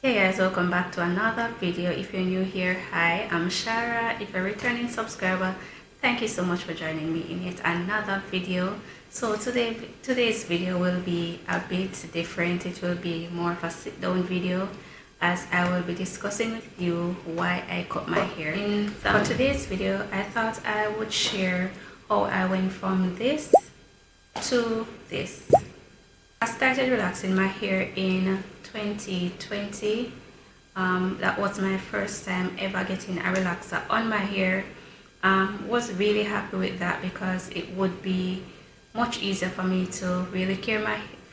Hey guys, welcome back to another video. If you're new here, hi, I'm Shara. If you're a returning subscriber, thank you so much for joining me in yet another video. So today's video will be a bit different. It will be more of a sit down video, as I will be discussing with you why I cut my hair. For today's video, I thought I would share how I went from this to this. I started relaxing my hair in 2020. That was my first time ever getting a relaxer on my hair. Was really happy with that because it would be much easier for me to really care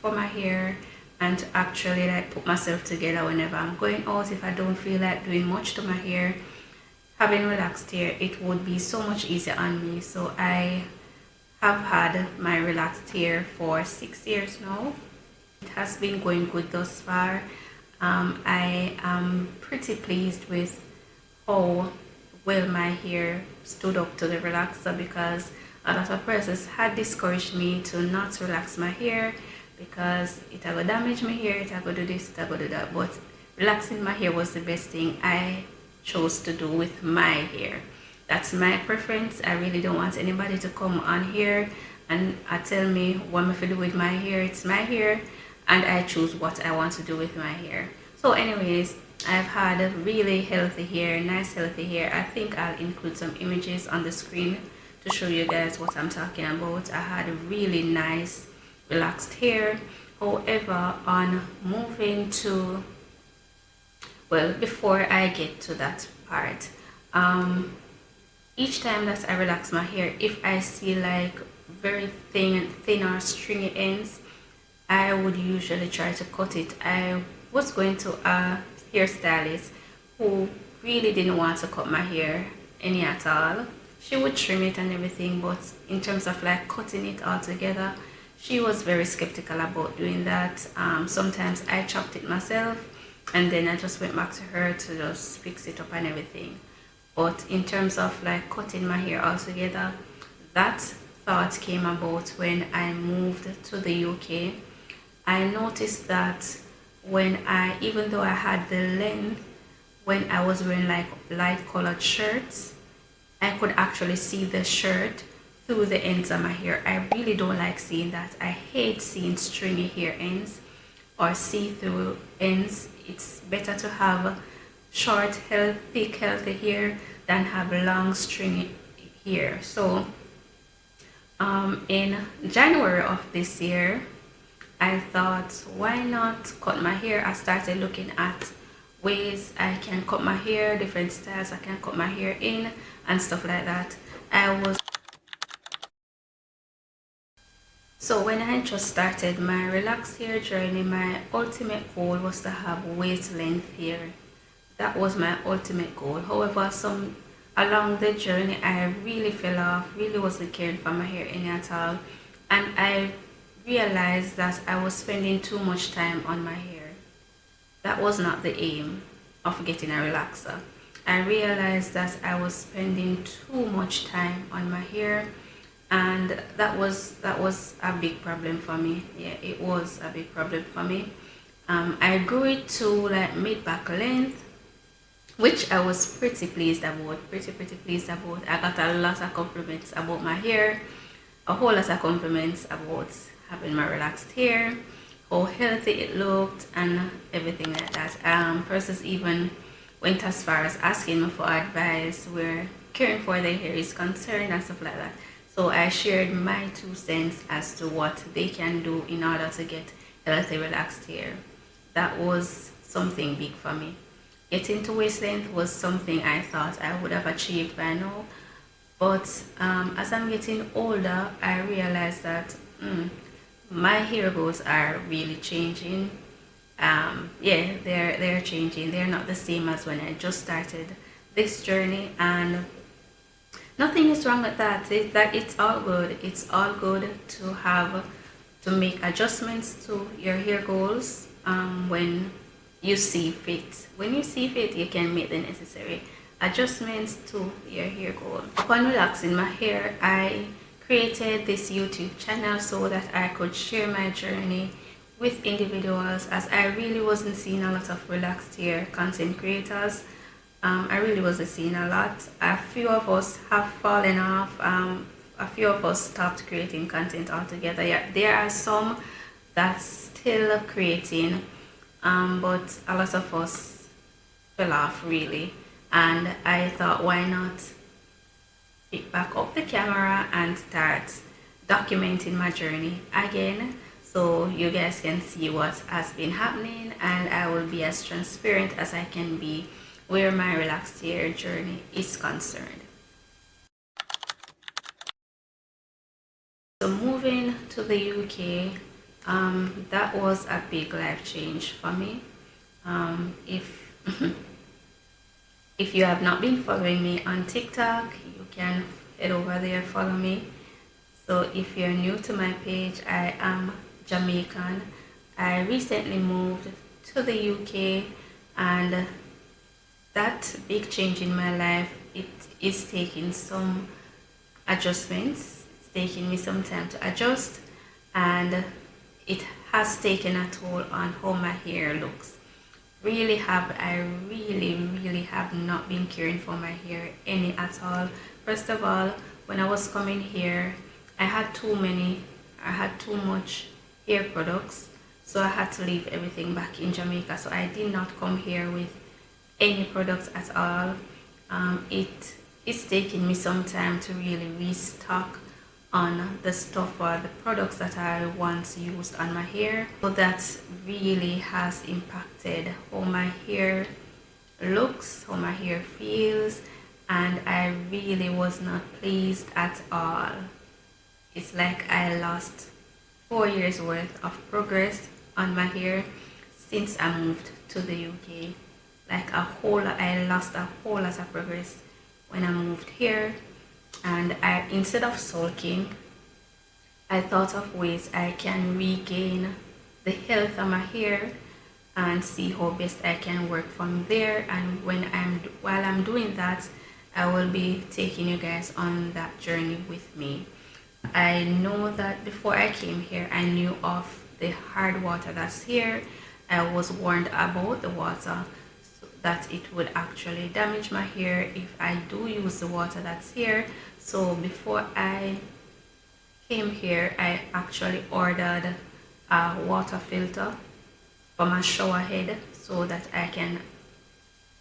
for my hair and to actually like put myself together whenever I'm going out. If I don't feel like doing much to my hair, having relaxed hair, it would be so much easier on me. So I have had my relaxed hair for 6 years now. It has been going good thus far. I am pretty pleased with how well my hair stood up to the relaxer, because a lot of persons had discouraged me to not relax my hair because it will damage my hair, it will do this, it will do that. But relaxing my hair was the best thing I chose to do with my hair. That's my preference. I really don't want anybody to come on here and tell me what I'm going to do with my hair. It's my hair and I choose what I want to do with my hair. So anyways, I've had a really healthy hair, nice healthy hair. I think I'll include some images on the screen to show you guys what I'm talking about. I had a really nice relaxed hair. However, on moving to, well, before I get to that part, each time that I relax my hair, if I see like very thin or stringy ends, I would usually try to cut it. I was going to a hairstylist who really didn't want to cut my hair any at all. She would trim it and everything, but in terms of like cutting it all together, she was very skeptical about doing that. Sometimes I chopped it myself and then I just went back to her to just fix it up and everything. But in terms of like cutting my hair altogether, that thought came about when I moved to the UK. I noticed that even though I had the length, when I was wearing like light colored shirts, I could actually see the shirt through the ends of my hair. I really don't like seeing that. I hate seeing stringy hair ends or see-through ends. It's better to have short, thick, healthy hair than have long, stringy hair. So in January of this year, I thought, why not cut my hair? I started looking at ways I can cut my hair, different styles I can cut my hair in and stuff like that. So when I just started my relaxed hair journey, my ultimate goal was to have waist length hair. That was my ultimate goal. However, along the journey, I really fell off, really wasn't caring for my hair any at all. And I realized that I was spending too much time on my hair. That was not the aim of getting a relaxer. I realized that I was spending too much time on my hair, and that was a big problem for me. Yeah, it was a big problem for me. I grew it to like mid-back length, which I was pretty pleased about, pretty pleased about. I got a lot of compliments about my hair, a whole lot of compliments about having my relaxed hair, how healthy it looked and everything like that. Persons even went as far as asking me for advice where caring for their hair is concerned and stuff like that. So I shared my 2 cents as to what they can do in order to get healthy relaxed hair. That was something big for me. Getting to waist length was something I thought I would have achieved by now, but as I'm getting older, I realized that my hair goals are really changing. Yeah, they're changing. They're not the same as when I just started this journey, and nothing is wrong with that. It's all good. It's all good to make adjustments to your hair goals when you see fit. When you see fit, you can make the necessary adjustments to your hair goal. Upon relaxing my hair, I created this YouTube channel so that I could share my journey with individuals, as I really wasn't seeing a lot of relaxed hair content creators. I really wasn't seeing a lot. A few of us have fallen off. A few of us stopped creating content altogether. Yeah, there are some that's still creating, but a lot of us fell off really. And I thought, why not pick back up the camera and start documenting my journey again, so you guys can see what has been happening, and I will be as transparent as I can be where my relaxed hair journey is concerned. So moving to the UK, that was a big life change for me. If if you have not been following me on TikTok, you can head over there, follow me. So if you're new to my page, I am Jamaican. I recently moved to the UK, and that big change in my life, it is taking some adjustments. It's taking me some time to adjust, and it has taken a toll on how my hair looks. I really have not been caring for my hair any at all. First of all, when I was coming here, I had too much hair products, so I had to leave everything back in Jamaica. So I did not come here with any products at all. It's taking me some time to really restock on the stuff or the products that I once used on my hair. So that really has impacted how my hair looks, how my hair feels, and I really was not pleased at all. It's like I lost 4 years worth of progress on my hair since I moved to the UK. I lost a whole lot of progress when I moved here, and instead of sulking, I thought of ways I can regain the health of my hair and see how best I can work from there. And while I'm doing that, I will be taking you guys on that journey with me. I know that before I came here, I knew of the hard water that's here. I was warned about the water, that it would actually damage my hair if I do use the water that's here. So before I came here, I actually ordered a water filter for my shower head so that I can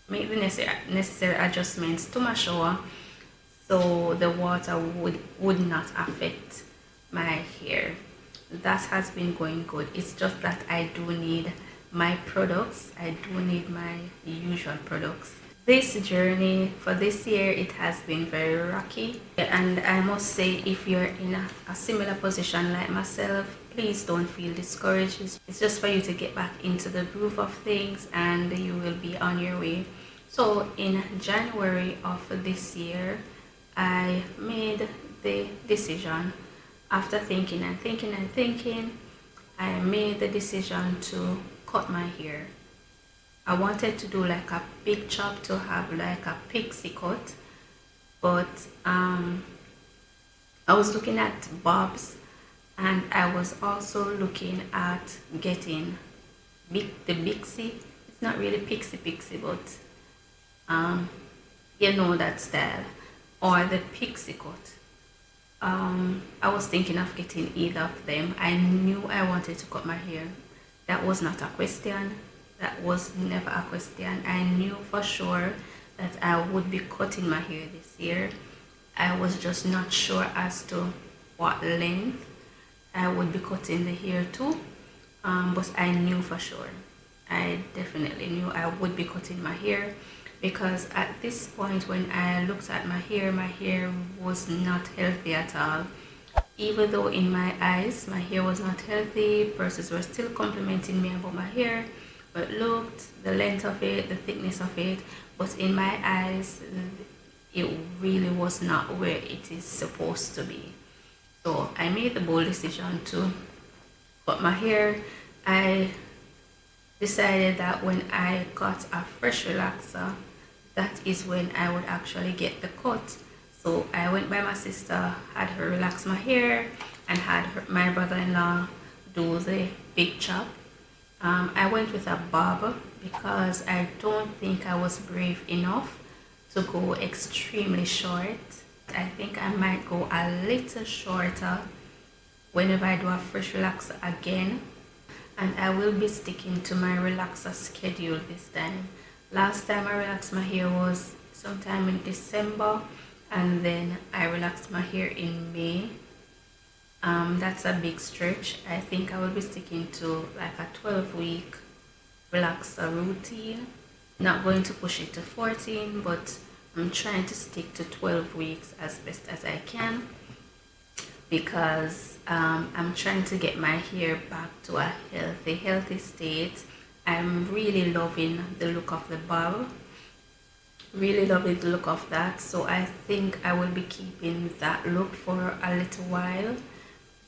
make the necessary adjustments to my shower, so the water would not affect my hair. That has been going good. It's just that I do need my products. I do need my usual products. This journey for this year, it has been very rocky, and I must say, if you're in a similar position like myself, please don't feel discouraged. It's just for you to get back into the groove of things, and you will be on your way. So in January of this year, I made the decision, after thinking and thinking and thinking, I made the decision to cut my hair. I wanted to do like a big chop, to have like a pixie cut, but I was looking at bobs, and I was also looking at getting the pixie. It's not really pixie, but you know that style, or the pixie cut. I was thinking of getting either of them. I knew I wanted to cut my hair. That was not a question. That was never a question. I knew for sure that I would be cutting my hair this year. I was just not sure as to what length I would be cutting the hair to, but I knew for sure. I definitely knew I would be cutting my hair, because at this point when I looked at my hair was not healthy at all. Even though in my eyes my hair was not healthy, persons were still complimenting me about my hair, but looked, the length of it, the thickness of it, but in my eyes it really was not where it is supposed to be. So I made the bold decision to cut my hair. I decided that when I got a fresh relaxer, that is when I would actually get the cut. So I went by my sister, had her relax my hair, and had my brother-in-law do the big chop. I went with a bob because I don't think I was brave enough to go extremely short. I think I might go a little shorter whenever I do a fresh relaxer again, and I will be sticking to my relaxer schedule this time. Last time I relaxed my hair was sometime in December, and then I relaxed my hair in May. That's a big stretch. I think I will be sticking to like a 12-week relaxer routine. Not going to push it to 14, but I'm trying to stick to 12 weeks as best as I can, because I'm trying to get my hair back to a healthy state. I'm really loving the look of the bob, really loving the look of that, so I think I will be keeping that look for a little while.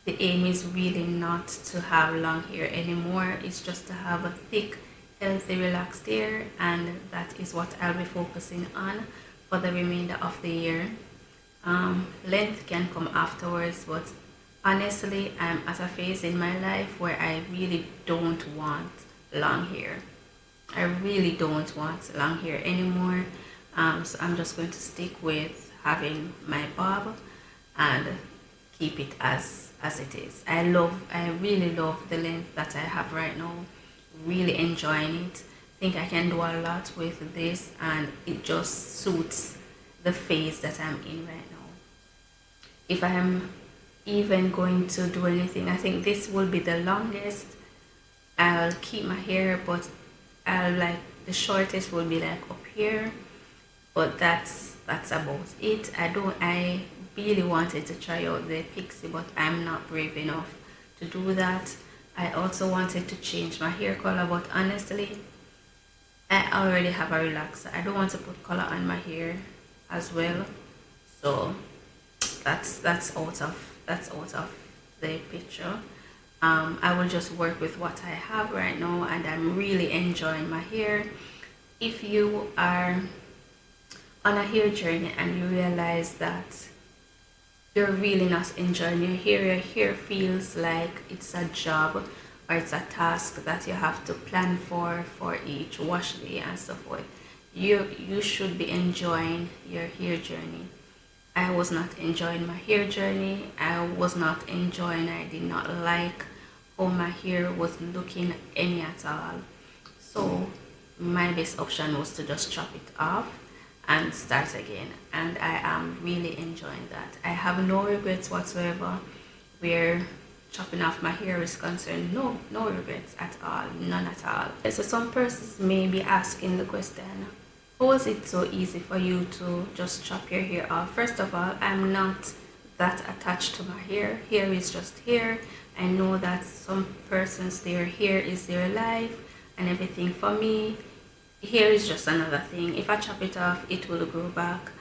The aim is really not to have long hair anymore, it's just to have a thick, healthy, relaxed hair, and that is what I'll be focusing on for the remainder of the year. Length can come afterwards, but honestly, I'm at a phase in my life where I really don't want long hair. I really don't want long hair anymore. So I'm just going to stick with having my bob and keep it as it is. I really love the length that I have right now. Really enjoying it. Think I can do a lot with this, and it just suits the phase that I'm in right now. If I am even going to do anything, I think this will be the longest. I'll keep my hair, but I'll like the shortest will be like up here, but that's about it. I really wanted to try out the pixie, but I'm not brave enough to do that. I also wanted to change my hair color, but honestly, I already have a relaxer. I don't want to put color on my hair as well, so that's out of the picture. I will just work with what I have right now, and I'm really enjoying my hair. If you are on a hair journey and you realize that you're really not enjoying your hair feels like it's a job or it's a task that you have to plan for each wash day and so forth, you should be enjoying your hair journey. I was not enjoying my hair journey. I did not like how my hair was looking any at all. So my best option was to just chop it off and start again, and I am really enjoying that. I have no regrets whatsoever where chopping off my hair is concerned. No regrets at all, none at all. So some persons may be asking the question, how was it so easy for you to just chop your hair off? First of all, I'm not that attached to my hair. Hair is just hair. I know that some persons, their hair is their life and everything. For me, hair is just another thing. If I chop it off, it will grow back.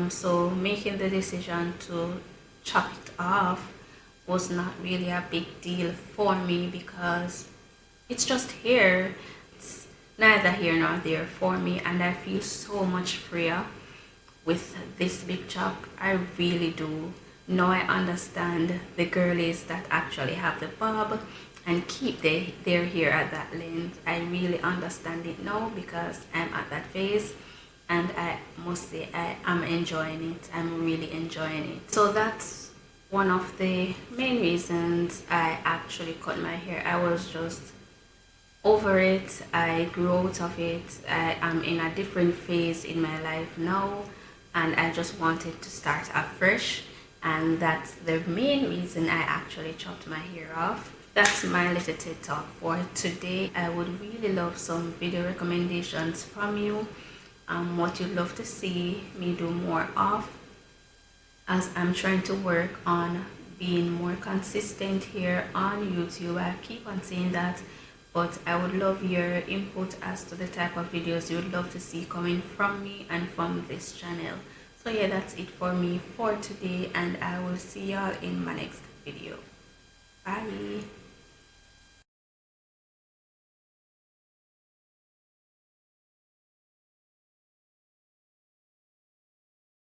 So making the decision to chop it off was not really a big deal for me, because it's just hair. It's neither here nor there for me, and I feel so much freer with this big chop. I really do. Now I understand the girlies that actually have the bob and keep their hair at that length. I really understand it now, because I'm at that phase, and I must say I am enjoying it. I'm really enjoying it. So that's one of the main reasons I actually cut my hair. I was just over it. I grew out of it. I am in a different phase in my life now, and I just wanted to start afresh, and that's the main reason I actually chopped my hair off. That's my little TED talk for today. I would really love some video recommendations from you, what you'd love to see me do more of, as I'm trying to work on being more consistent here on YouTube. I keep on saying that, but I would love your input as to the type of videos you would love to see coming from me and from this channel. So yeah, that's it for me for today, and I will see y'all in my next video. Bye.